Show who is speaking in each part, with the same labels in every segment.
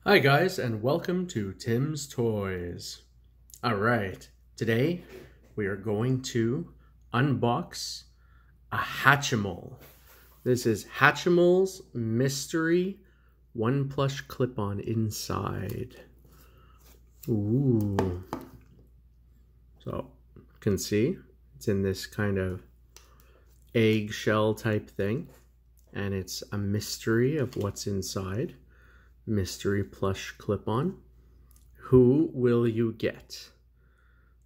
Speaker 1: Hi guys, and welcome to Tim's Toys. Alright, today we are going to unbox a Hatchimal. This is Hatchimals Mystery 1 plush clip-on inside. Ooh. So, you can see it's in this kind of eggshell type thing, and it's a mystery of what's inside. Mystery plush clip-on. Who will you get?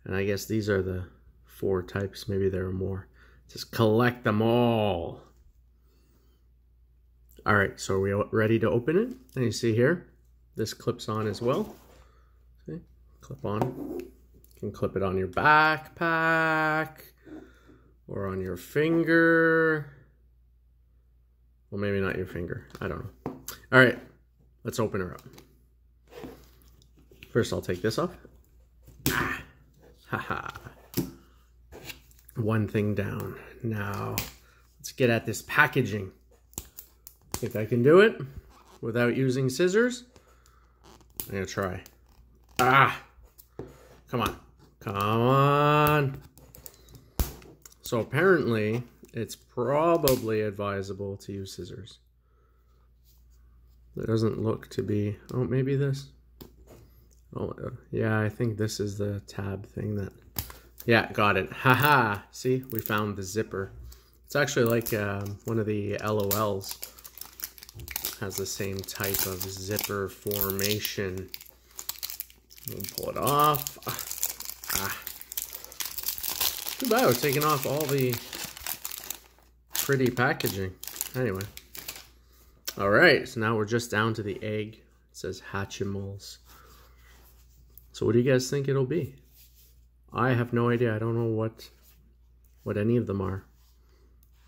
Speaker 1: And I guess these are the 4 types. Maybe there are more. Just collect them all. All right, so are we ready to open it? And you see here, this clips on as well. See, clip on. You can clip it on your backpack or on your finger. Well, maybe not your finger. I don't know. All right. Let's open her up. First, I'll take this off. Haha. One thing down. Now, let's get at this packaging. Think I can do it without using scissors? I'm gonna try. Come on. Come on. So apparently, it's probably advisable to use scissors. It doesn't look to be, oh, maybe this. Oh, yeah, I think this is the tab thing that, yeah, got it. Haha, see, we found the zipper. It's actually like one of the LOLs. Has the same type of zipper formation. We'll pull it off. Too bad we're taking off all the pretty packaging. Anyway. All right, so now we're just down to the egg. It says Hatchimals. So what do you guys think it'll be? I have no idea. I don't know what any of them are.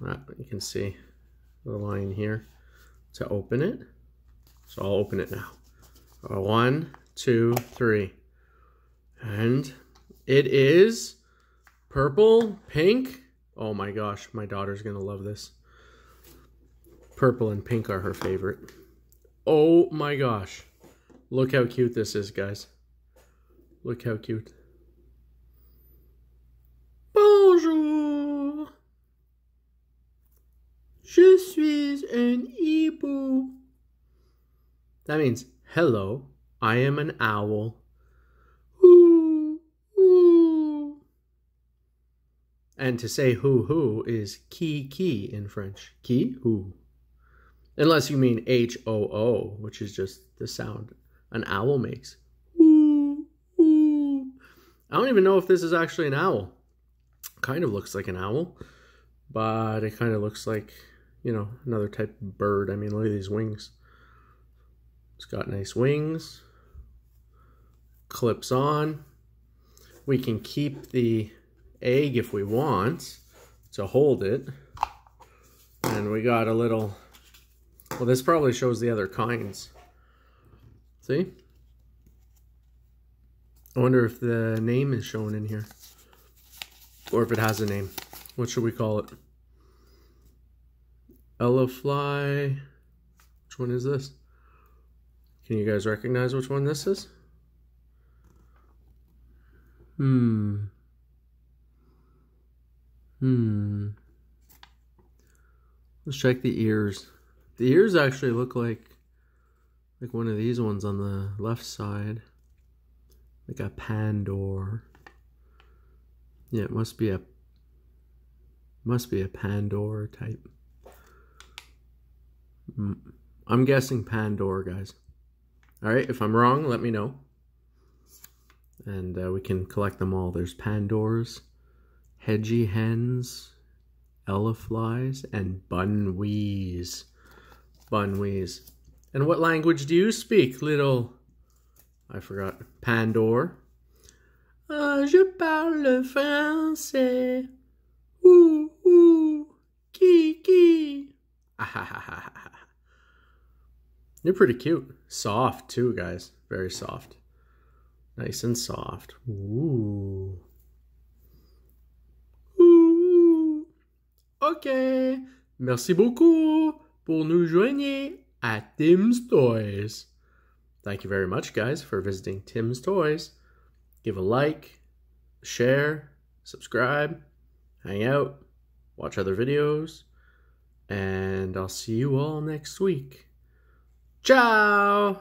Speaker 1: You can see the line here to open it. So I'll open it now. 1, 2, 3. And it is purple, pink. Oh my gosh, my daughter's gonna love this. Purple and pink are her favorite. Oh my gosh. Look how cute this is, guys. Look how cute. Bonjour. Je suis un hibou. That means, hello, I am an owl. Ooh, ooh. And to say hoo is ki in French. Ki, hoo. Unless you mean H-O-O, which is just the sound an owl makes. Ooh, ooh. I don't even know if this is actually an owl. Kind of looks like an owl, but it kind of looks like, you know, another type of bird. I mean, look at these wings. It's got nice wings. Clips on. We can keep the egg if we want to hold it. And we got a little... Well, this probably shows the other kinds. See? I wonder if the name is shown in here. Or if it has a name. What should we call it? Elefly. Which one is this? Can you guys recognize which one this is? Let's check the ears. The ears actually look like one of these ones on the left side. Like a pandor. Yeah, it must be a pandor type. I'm guessing pandor, guys. Alright, if I'm wrong, let me know. And we can collect them all. There's pandors, hedgy hens, eleflies, and bunwees. Bunwees. And what language do you speak, little... I forgot. Pandor. Je parle français. Ouh, ouh. Ki. You're pretty cute. Soft, too, guys. Very soft. Nice and soft. Ooh. Ooh. Ok. Merci beaucoup pour nous joindre à Tim's Toys. Thank you very much, guys, for visiting Tim's Toys. Give a like, share, subscribe, hang out, watch other videos, and I'll see you all next week. Ciao!